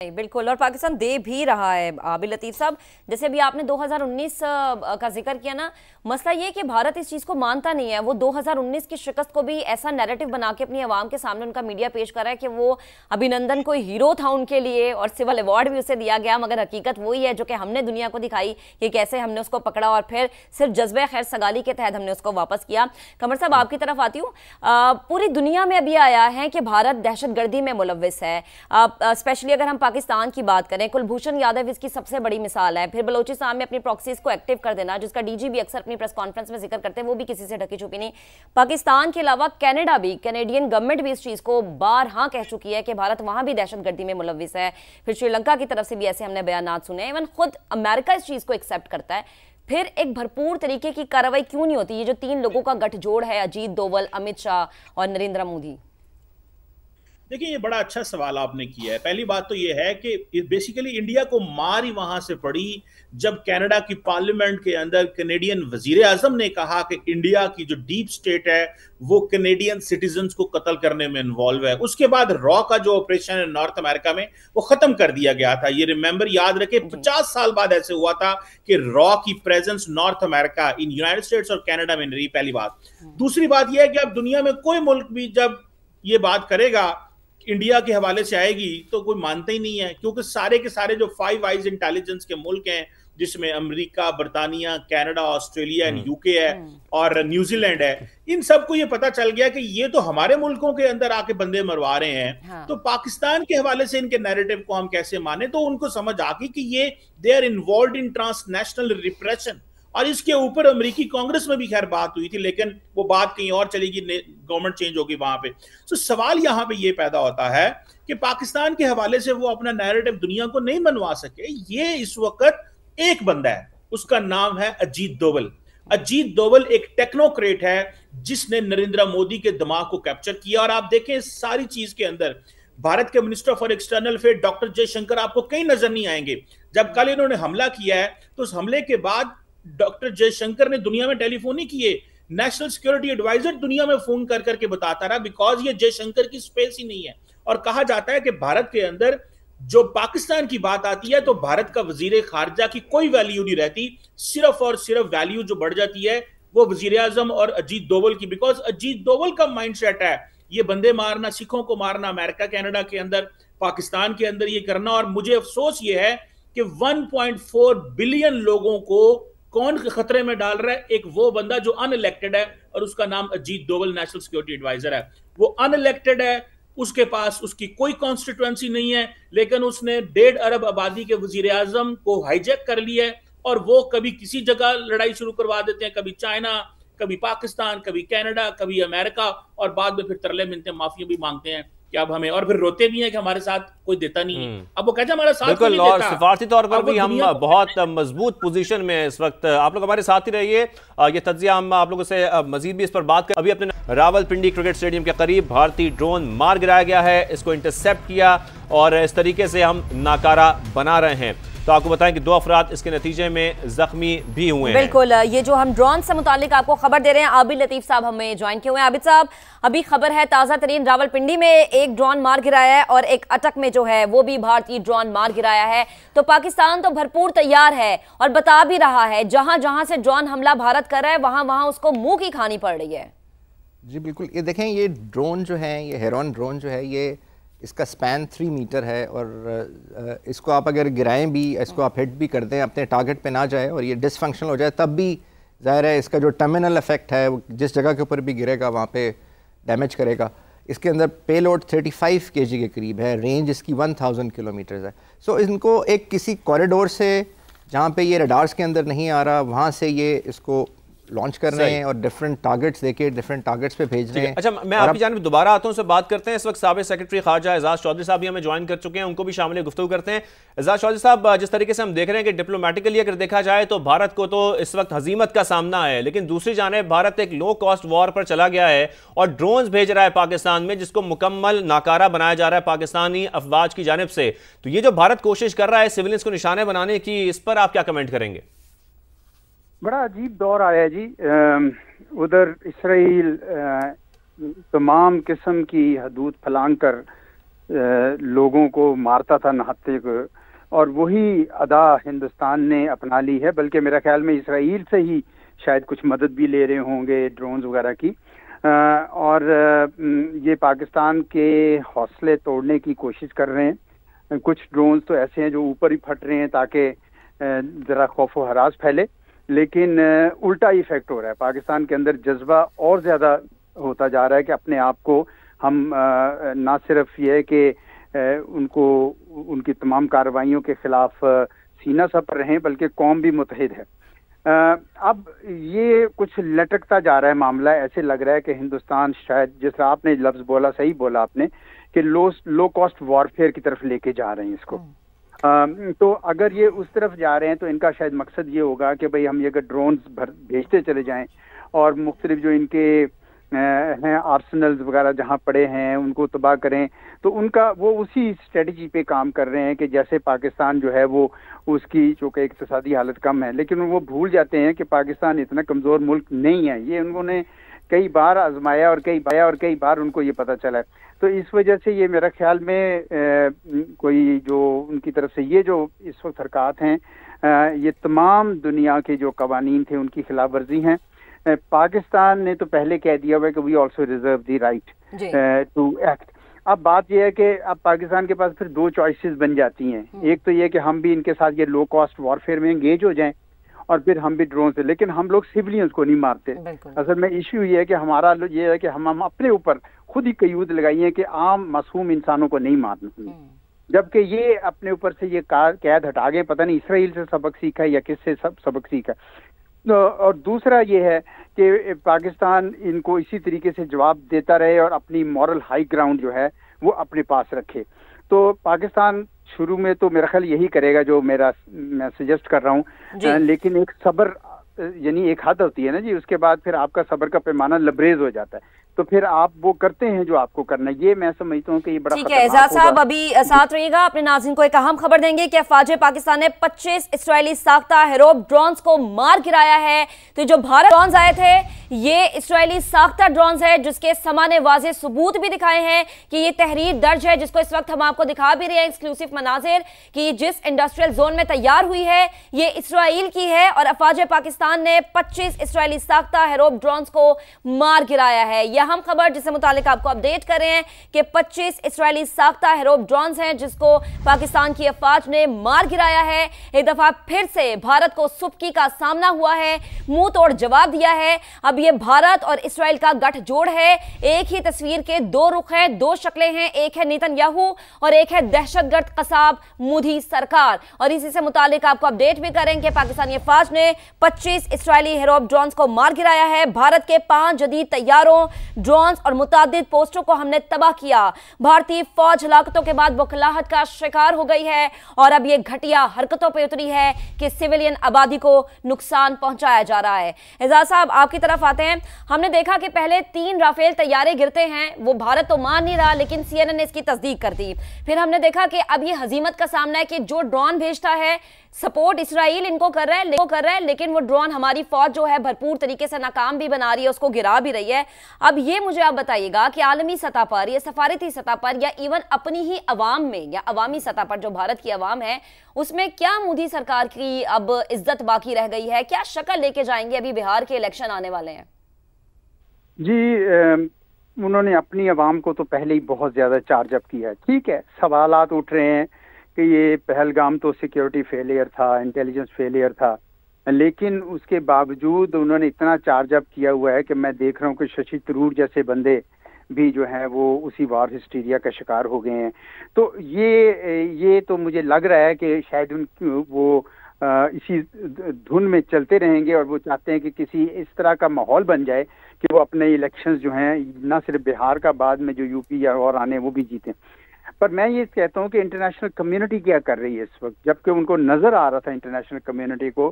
बिल्कुल, और पाकिस्तान दे भी रहा है आबिद लतीफ साहब। जैसे भी आपने 2019 का जिक्र किया ना, मसला ये कि भारत इस चीज को मानता नहीं है। वो 2019 की शिकस्त को भी ऐसा नैरेटिव बना के अपनी आवाम के सामने उनका मीडिया पेश कर रहा है कि वो अभिनंदन कोई हीरो था उनके लिए और सिविल अवार्ड भी उसे दिया गया, मगर हकीकत वही है जो कि हमने दुनिया को दिखाई कि कैसे हमने उसको पकड़ा और फिर सिर्फ जज्बे खैर सगाली के तहत हमने उसको वापस किया। कमर साहब, आपकी तरफ आती हूँ। पूरी दुनिया में अभी आया है कि भारत दहशतगर्दी में मुलव्विस है। स्पेशली अगर हम पाकिस्तान की बात करें, कुलभूषण यादव इसकी सबसे बड़ी मिसाल है। फिर बलोचिस्तान में अपनी प्रॉक्सीज को एक्टिव कर देना, जिसका डीजी भी अक्सर अपनी प्रेस कॉन्फ्रेंस में जिक्र करते हैं, वो भी किसी से ढकी छुपी नहीं। पाकिस्तान के अलावा कनाडा भी, कैनेडियन गवर्नमेंट भी इस चीज को बारहा कह चुकी है कि भारत वहां भी दहशतगर्दी में मुलव्विस है। फिर श्रीलंका की तरफ से भी ऐसे हमने बयानात सुने। इवन खुद अमेरिका इस चीज को एक्सेप्ट करता है। फिर एक भरपूर तरीके की कार्रवाई क्यों नहीं होती? ये जो तीन लोगों का गठजोड़ है, अजीत डोवल, अमित शाह और नरेंद्र मोदी। देखिए, ये बड़ा अच्छा सवाल आपने किया है। पहली बात तो ये है कि बेसिकली इंडिया को मार ही वहां से पड़ी जब कनाडा की पार्लियामेंट के अंदर कनेडियन वजीर आजम ने कहा कि इंडिया की जो डीप स्टेट है वो कनेडियन सिटीजन्स को कत्ल करने में इन्वॉल्व है। उसके बाद रॉ का जो ऑपरेशन है नॉर्थ अमेरिका में, वो खत्म कर दिया गया था। ये रिमेंबर याद रखे, 50 साल बाद ऐसे हुआ था कि रॉ की presence north America in United states और कनाडा में नहीं रही। पहली बात। दूसरी बात यह है कि अब दुनिया में कोई मुल्क भी जब ये बात करेगा इंडिया के हवाले से आएगी तो कोई मानता ही नहीं है, क्योंकि सारे के सारे जो फाइव आइज इंटेलिजेंस के मुल्क हैं, जिसमें अमेरिका, बर्तानिया, कनाडा, ऑस्ट्रेलिया, यूके है और न्यूजीलैंड है, इन सबको ये पता चल गया कि ये तो हमारे मुल्कों के अंदर आके बंदे मरवा रहे हैं। हाँ। तो पाकिस्तान के हवाले से इनके नैरेटिव को हम कैसे माने? तो उनको समझ आ गई कि ये they are involved in transnational repression. और इसके ऊपर अमेरिकी कांग्रेस में भी खैर बात हुई थी, लेकिन वो बात कहीं और चलेगी, गवर्नमेंट चेंज होगी वहां पे। तो सवाल यहां पे ये पैदा होता है कि पाकिस्तान के हवाले से वो अपना नैरेटिव दुनिया को नहीं मनवा सके। ये इस वक्त एक बंदा है, उसका नाम है अजीत डोवल। अजीत डोवल एक टेक्नोक्रेट है जिसने नरेंद्र मोदी के दिमाग को कैप्चर किया। और आप देखें सारी चीज के अंदर भारत के minister for external affair doctor Jaishankar आपको कहीं नजर नहीं आएंगे। जब कल इन्होंने हमला किया है तो उस हमले के बाद डॉक्टर जयशंकर ने दुनिया में टेलीफोन ही किए, नेशनल सिक्योरिटी एडवाइजर दुनिया में फोन कर करके बताता रहा, बिकॉज ये जयशंकर की स्पेस ही नहीं है। और कहा जाता है कि भारत के अंदर जो पाकिस्तान की बात आती है तो भारत का वजीर खारजा की कोई वैल्यू नहीं रहती, सिर्फ और सिर्फ वैल्यू जो बढ़ जाती है वो वजीर आजम और अजीत डोवल की। बिकॉज अजीत डोवल का माइंडसेट है ये बंदे मारना, सिखों को मारना, अमेरिका कनाडा के अंदर, पाकिस्तान के अंदर ये करना। और मुझे अफसोस ये है कि 1.4 बिलियन लोगों को कौन खतरे में डाल रहा है? एक वो बंदा जो अनइलेक्टेड है और उसका नाम Ajit Doval national security adviser है। वो अनइलेक्टेड है, उसके पास उसकी कोई कॉन्स्टिट्यूएंसी नहीं है, लेकिन उसने 1.5 अरब आबादी के वजीर आजम को हाईजैक कर लिया है। और वो कभी किसी जगह लड़ाई शुरू करवा देते हैं, कभी चाइना, कभी पाकिस्तान, कभी कनाडा, कभी अमेरिका, और बाद में फिर तरले मिलते हैं, माफिया भी मांगते हैं कि अब हमें, और फिर रोते भी हैं कि हमारे साथ कोई देता नहीं है। अब वो कहते हैं हमारा साथ बिल्कुल नहीं देता। और सिफारती तौर पर भी हम बहुत मजबूत पोजीशन में इस वक्त। आप लोग हमारे साथ ही रहिए, ये तज्जिया हम आप लोगों से मजीद भी इस पर बात कर। अभी अपने रावलपिंडी क्रिकेट स्टेडियम के करीब भारतीय ड्रोन मार गिराया गया है, इसको इंटरसेप्ट किया और इस तरीके से हम नाकारा बना रहे हैं। तो आपको बताएं कि 2 अफराद इसके नतीजे में जख्मी भी हुए हैं। बिल्कुल, ये जो हम ड्रोन से मुतालिक आपको खबर दे रहे हैं, आबिद लतीफ साहब हमें ज्वाइन किए हुए हैं। आबिद साहब, अभी खबर है ताजा तरीन, रावलपिंडी में एक ड्रोन मार गिराया है और एक अटक में जो है वो भी भारतीय ड्रोन मार गिराया है। तो पाकिस्तान तो भरपूर तैयार है और बता भी रहा है जहां जहां से ड्रोन हमला भारत कर रहा है वहां वहां उसको मुंह की खानी पड़ रही है। जी बिल्कुल, ये देखें, ये ड्रोन जो है, ये हेरॉन ड्रोन जो है, ये इसका स्पैन 3 मीटर है और इसको आप अगर गिराएं भी, इसको आप हिट भी कर दें, अपने टारगेट पे ना जाए और ये डिसफंक्शनल हो जाए, तब भी ज़ाहिर है इसका जो टर्मिनल इफेक्ट है वो जिस जगह के ऊपर भी गिरेगा वहाँ पे डैमेज करेगा। इसके अंदर पेलोड 35 kg के करीब है, रेंज इसकी 1000 किलोमीटर है। सो इनको एक किसी कॉरिडोर से जहाँ पे ये रडार्स के अंदर नहीं आ रहा, वहाँ से ये इसको लॉन्च कर रहे हैं और डिफरेंट टारगेट्स देके डिफरेंट टारगेट्स पे भेज रहे हैं। अच्छा, मैं आपकी जानिब दोबारा आता हूं, उससे बात करते हैं। इस वक्त साबिक सेक्रेटरी खारजा एजाज चौधरी साहब भी हमें ज्वाइन कर चुके हैं, उनको भी शामिल गुफ्तगू करते हैं। एजाज चौधरी साहब, जिस तरीके से हम देख रहे हैं कि डिप्लोमेटिकली अगर देखा जाए तो भारत को तो इस वक्त हजीमत का सामना है, लेकिन दूसरी जानिब भारत एक लो कॉस्ट वॉर पर चला गया है और ड्रोन्स भेज रहा है पाकिस्तान में, जिसको मुकम्मल नाकारा बनाया जा रहा है पाकिस्तानी अफवाज की जानिब से। तो ये जो भारत कोशिश कर रहा है सिविलियंस को निशाने बनाने की, इस पर आप क्या कमेंट करेंगे? बड़ा अजीब दौर आया है जी। उधर इसराइल तमाम किस्म की हदूद फैलान कर लोगों को मारता था नहाते को, और वही अदा हिंदुस्तान ने अपना ली है। बल्कि मेरा ख्याल में इसराइल से ही शायद कुछ मदद भी ले रहे होंगे ड्रोन्स वगैरह की, और ये पाकिस्तान के हौसले तोड़ने की कोशिश कर रहे हैं। कुछ ड्रोन्स तो ऐसे हैं जो ऊपर ही फट रहे हैं ताकि ज़रा खौफ व हरास फैले, लेकिन उल्टा इफेक्ट हो रहा है। पाकिस्तान के अंदर जज्बा और ज़्यादा होता जा रहा है कि अपने आप को हम ना सिर्फ ये है कि उनको उनकी तमाम कार्रवाइयों के खिलाफ सीना सर पर रहें, बल्कि कौम भी मुतहिद है। अब ये कुछ लटकता जा रहा है मामला। ऐसे लग रहा है कि हिंदुस्तान शायद, जिस तरह आपने लफ्ज़ बोला, सही बोला आपने, कि लो कॉस्ट वॉरफेयर की तरफ लेके जा रहे हैं इसको। तो अगर ये उस तरफ जा रहे हैं तो इनका शायद मकसद ये होगा कि भाई हम ये अगर ड्रोन्स भेजते चले जाएं और मुख्तलिफ जो इनके हैं आर्सेनल्स वगैरह जहाँ पड़े हैं उनको तबाह करें, तो उनका वो उसी स्ट्रेटजी पे काम कर रहे हैं कि जैसे पाकिस्तान जो है वो उसकी चूँकि इक्तिसादी हालत कम है, लेकिन वो भूल जाते हैं कि पाकिस्तान इतना कमज़ोर मुल्क नहीं है। ये उन्होंने कई बार आजमाया और कई बार उनको ये पता चला है। तो इस वजह से ये मेरा ख्याल में कोई जो उनकी तरफ से ये जो इस वक्त हरकत हैं, ये तमाम दुनिया के जो कवानीन थे उनकी खिलाफ वर्जी हैं। पाकिस्तान ने तो पहले कह दिया हुआ है कि we also reserve the right to act. अब बात यह है कि अब पाकिस्तान के पास फिर दो चॉइसेस बन जाती हैं। एक तो ये कि हम भी इनके साथ ये लो कॉस्ट वॉरफेयर में एंगेज हो जाएं और फिर हम भी ड्रोन से, लेकिन हम लोग सिविलियंस को नहीं मारते। असल में इश्यू ये है कि हमारा ये है कि हम अपने ऊपर खुद ही कयूद लगाई है कि आम मासूम इंसानों को नहीं मारना, जबकि ये अपने ऊपर से ये कैद हटा गए। पता नहीं इसराइल से सबक सीखा है या किससे सबक सीखा। और दूसरा ये है कि पाकिस्तान इनको इसी तरीके से जवाब देता रहे और अपनी मॉरल हाई ग्राउंड जो है वो अपने पास रखे। तो पाकिस्तान शुरू में तो मेरा ख्याल यही करेगा जो मैं सजेस्ट कर रहा हूँ, लेकिन एक सब्र, यानी एक हद होती है ना जी, उसके बाद फिर आपका सब्र का पैमाना लबरेज हो जाता है, तो फिर आप वो करते हैं जो आपको करना है। ये मैं समझता हूँ कि ये बड़ा ठीक है। एजाज साहब अभी साथ रहिएगा, अपने नाज़रीन को एक अहम खबर देंगे कि अफवाज पाकिस्तान ने 25 इस्राएली साख्ता हेरोब ड्रोन्स को मार गिराया है। तो जो भारत ड्रोन्स आए थे ये इस्राएली साख्ता ड्रोन्स है, जिसके समा ने वाज़ेह सबूत भी दिखाए हैं कि ये तहरीर दर्ज है, जिसको इस वक्त हम आपको दिखा भी रहे हैं एक्सक्लूसिव मनाजिर कि जिस इंडस्ट्रियल जोन में तैयार हुई है ये इसराइल की है और अफवाज पाकिस्तान ने 25 इस्राएली साख्ता हेरोब ड्रोन्स को मार गिराया है। यह हम खबर जिससे मुतालिक आपको अपडेट कर रहे हैं कि 25 इस्राएली साख्ता हेरोब ड्रोन्स हैं जिसको पाकिस्तान की अफवाज ने मार गिराया है। एक दफा फिर से भारत को सुबकी का सामना हुआ है, मुंह तोड़ जवाब दिया है। अब ये भारत और इसराइल का गठजोड़ है। एक ही तस्वीर के दो रुख हैं, दो शक्लें हैं, एक है नेतन्याहू और एक है दहशतगर्द कसाब मोदी सरकार। और इसी से मुतालिक आपको अपडेट भी करेंगे। पाकिस्तानी अफवाज ने 25 इस्राएली हेरोब ड्रोन्स को मार गिराया है। भारत के 5 जदीद तैयारों, ड्रोन्स और मुतादिद पोस्टों को हमने तबाह किया। भारतीय फौज हलाकतों के बाद बौखलाहट का शिकार हो गई है और अब ये घटिया हरकतों पर उतरी है कि सिविलियन आबादी को नुकसान पहुंचाया जा रहा है। एजाज साहब आपकी तरफ आते हैं। हमने देखा कि पहले 3 राफेल तैयारे गिरते हैं, वो भारत तो मान नहीं रहा, लेकिन CNN ने इसकी तस्दीक कर दी। फिर हमने देखा कि अब ये हजीमत का सामना है कि जो ड्रोन भेजता है सपोर्ट इसराइल इनको कर रहा है, लेकिन वो ड्रोन हमारी फौज जो है भरपूर तरीके से नाकाम भी बना रही है, उसको गिरा भी रही है। अब ये मुझे आप बताइएगा कि आलमी सतह पर या सफारती सतह पर या इवन अपनी ही अवाम में या अवामी सतह पर जो भारत की अवाम है उसमें क्या मोदी सरकार की अब इज्जत बाकी रह गई है? क्या शक्ल लेके जाएंगे? अभी बिहार के इलेक्शन आने वाले हैं जी। उन्होंने अपनी अवाम को तो पहले ही बहुत ज्यादा चार्ज अप किया है। ठीक है, सवालात उठ रहे हैं कि ये पहलगाम तो सिक्योरिटी फेलियर था, इंटेलिजेंस फेलियर था, लेकिन उसके बावजूद उन्होंने इतना चार्ज अप किया हुआ है कि मैं देख रहा हूँ कि शशि थरूर जैसे बंदे भी जो हैं वो उसी वार हिस्टीरिया का शिकार हो गए हैं। तो ये तो मुझे लग रहा है कि शायद वो इसी धुन में चलते रहेंगे और वो चाहते हैं कि किसी इस तरह का माहौल बन जाए कि वो अपने इलेक्शंस जो हैं ना सिर्फ बिहार का, बाद में जो यूपी या और आने वो भी जीतें। पर मैं ये कहता हूँ कि इंटरनेशनल कम्युनिटी क्या कर रही है इस वक्त, जबकि उनको नजर आ रहा था इंटरनेशनल कम्युनिटी को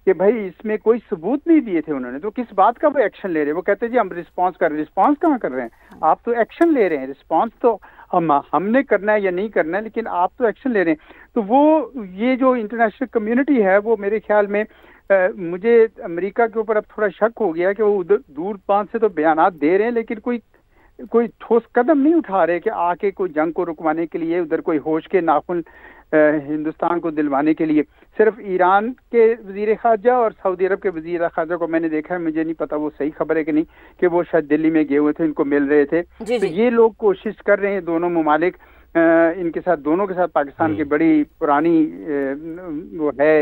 कि भाई इसमें कोई सबूत नहीं दिए थे उन्होंने, तो किस बात का वो एक्शन ले रहे हैं? वो कहते हैं जी हम रिस्पांस कर रहे हैं। रिस्पांस कहाँ कर रहे हैं? आप तो एक्शन ले रहे हैं। रिस्पांस तो हमने करना है या नहीं करना है, लेकिन आप तो एक्शन ले रहे हैं। तो वो ये जो इंटरनेशनल कम्युनिटी है वो मेरे ख्याल में मुझे अमेरिका के ऊपर अब थोड़ा शक हो गया कि वो उधर दूर पांच से तो बयानात दे रहे हैं, लेकिन कोई कोई ठोस कदम नहीं उठा रहे कि आके कोई जंग को रुकवाने के लिए, उधर कोई होश के नाखून हिंदुस्तान को दिलवाने के लिए। सिर्फ ईरान के वजीर खारजा और सऊदी अरब के वजीर खारजा को मैंने देखा है, मुझे नहीं पता वो सही खबर है कि नहीं, कि वो शायद दिल्ली में गए हुए थे, इनको मिल रहे थे। तो ये लोग कोशिश कर रहे हैं, दोनों ममालिक इनके साथ, दोनों के साथ पाकिस्तान की बड़ी पुरानी वो है,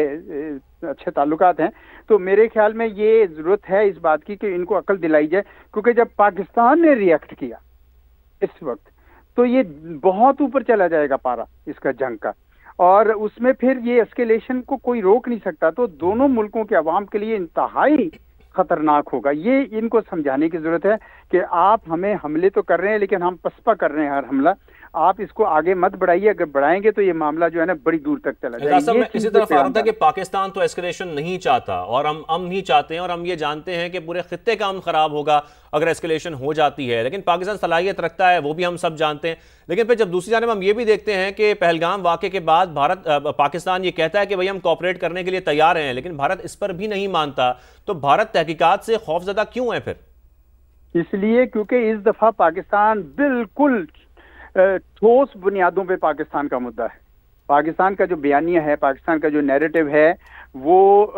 अच्छे ताल्लुकात हैं। तो मेरे ख्याल में ये जरूरत है इस बात की कि इनको अकल दिलाई जाए, क्योंकि जब पाकिस्तान ने रिएक्ट किया इस वक्त तो ये बहुत ऊपर चला जाएगा पारा इसका जंग का, और उसमें फिर ये एस्केलेशन को कोई रोक नहीं सकता। तो दोनों मुल्कों के अवाम के लिए इंतहाई खतरनाक होगा। ये इनको समझाने की जरूरत है कि आप हमें हमले तो कर रहे हैं, लेकिन हम पसपा कर रहे हैं हर हमला, आप इसको आगे मत बढ़ाइए। अगर बढ़ाएंगे तो ये मामला जो है ना बड़ी दूर तक चला जाएगा। मैं इसी तरफ आ रहा था कि पाकिस्तान तो एस्केलेशन नहीं चाहता, और हम नहीं चाहते हैं, और हम ये जानते हैं कि पूरे खित्ते का अमन खराब होगा अगर एस्केलेशन हो जाती है, लेकिन पाकिस्तान सलाहियत रखता है, वो भी हम सब जानते हैं। लेकिन फिर जब दूसरी जानब हम ये भी देखते हैं कि पहलगाम वाक़े के बाद पाकिस्तान ये कहता है कि भाई हम कोऑपरेट करने के लिए तैयार हैं, लेकिन भारत इस पर भी नहीं मानता। तो भारत तहकीकात से खौफजदा क्यों है फिर? इसलिए क्योंकि इस दफा पाकिस्तान बिल्कुल ठोस बुनियादों पे पाकिस्तान का मुद्दा है। पाकिस्तान का जो बयानिया है, पाकिस्तान का जो नैरेटिव है, वो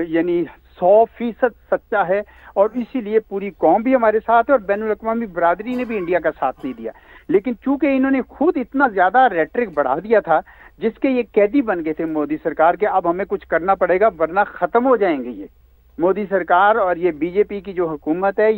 यानी 100% सच्चा है, और इसीलिए पूरी कौम भी हमारे साथ है और बैनुल अक़वामी बरादरी ने भी इंडिया का साथ नहीं दिया। लेकिन चूंकि इन्होंने खुद इतना ज्यादा रेटरिक बढ़ा दिया था, जिसके ये कैदी बन गए थे मोदी सरकार के, अब हमें कुछ करना पड़ेगा वरना खत्म हो जाएंगे ये मोदी सरकार और ये बीजेपी की जो हुकूमत है,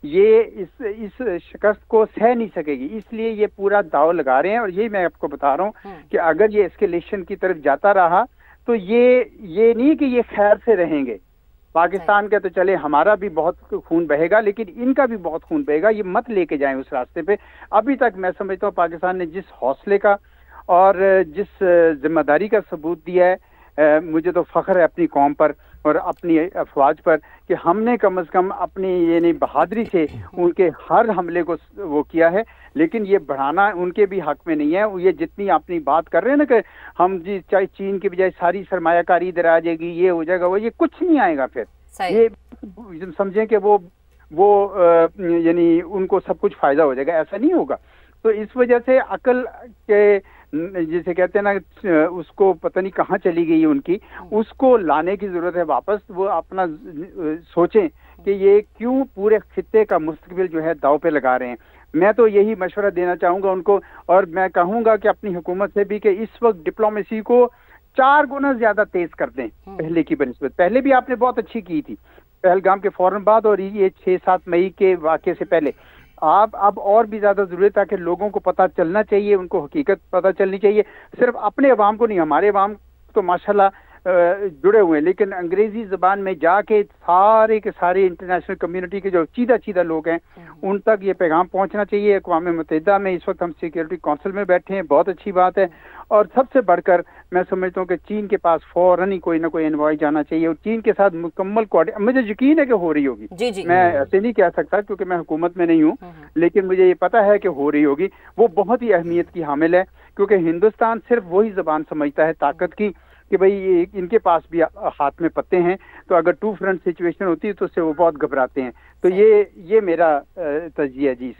ये इस शिकस्त को सह नहीं सकेगी। इसलिए ये पूरा दाव लगा रहे हैं, और यही मैं आपको बता रहा हूँ कि अगर ये एस्केलेशन की तरफ जाता रहा तो ये नहीं कि ये खैर से रहेंगे। पाकिस्तान का तो चले हमारा भी बहुत खून बहेगा, लेकिन इनका भी बहुत खून बहेगा, ये मत लेके जाएं उस रास्ते पे। अभी तक मैं समझता हूँ पाकिस्तान ने जिस हौसले का और जिस जिम्मेदारी का सबूत दिया है, मुझे तो फख्र है अपनी कौम पर और अपनी अफवाज पर कि हमने कम से कम अपनी यानी बहादुरी से उनके हर हमले को वो किया है। लेकिन ये बढ़ाना उनके भी हक में नहीं है। ये जितनी अपनी बात कर रहे हैं ना कि हम जी चाहे चीन की बजाय सारी सरमायाकारी इधर आ जाएगी, ये हो जाएगा, वो, ये कुछ नहीं आएगा फिर। ये समझें कि वो यानी उनको सब कुछ फायदा हो जाएगा, ऐसा नहीं होगा। तो इस वजह से अकल के जिसे कहते हैं ना, उसको पता नहीं कहाँ चली गई उनकी, उसको लाने की जरूरत है वापस। वो अपना सोचें कि ये क्यों पूरे खित्ते का मुस्तकबिल जो है दाव पे लगा रहे हैं। मैं तो यही मशवरा देना चाहूंगा उनको, और मैं कहूंगा कि अपनी हुकूमत से भी कि इस वक्त डिप्लोमेसी को 4 गुना ज्यादा तेज कर दें पहले की बनिस्बत। पहले भी आपने बहुत अच्छी की थी पहलगाम के फौरन बाद और ये 6-7 मई के वाक़े से पहले। आप अब और भी ज्यादा जरूरी है, ताकि लोगों को पता चलना चाहिए, उनको हकीकत पता चलनी चाहिए। सिर्फ अपने अवाम को नहीं, हमारे अवाम तो माशाल्लाह जुड़े हुए हैं, लेकिन अंग्रेजी जबान में जाके सारे के सारे इंटरनेशनल कम्युनिटी के जो सीधा लोग हैं उन तक ये पैगाम पहुंचना चाहिए। अक़वाम मुत्तहिदा में इस वक्त हम सिक्योरिटी काउंसिल में बैठे हैं, बहुत अच्छी बात है। और सबसे बढ़कर मैं समझता हूँ कि चीन के पास फौरन ही कोई ना कोई एनवॉय जाना चाहिए, और चीन के साथ मुकम्मल मुझे यकीन है कि हो रही होगी। जी। मैं ऐसे नहीं कह सकता क्योंकि मैं हुकूमत में नहीं हूँ, लेकिन मुझे ये पता है कि हो रही होगी। वो बहुत ही अहमियत की हामिल है, क्योंकि हिंदुस्तान सिर्फ वही जबान समझता है ताकत की कि भाई इनके पास भी हाथ में पत्ते हैं। तो अगर 2 फ्रंट सिचुएशन होती है तो उससे वो बहुत घबराते हैं। तो ये मेरा तजिया जी।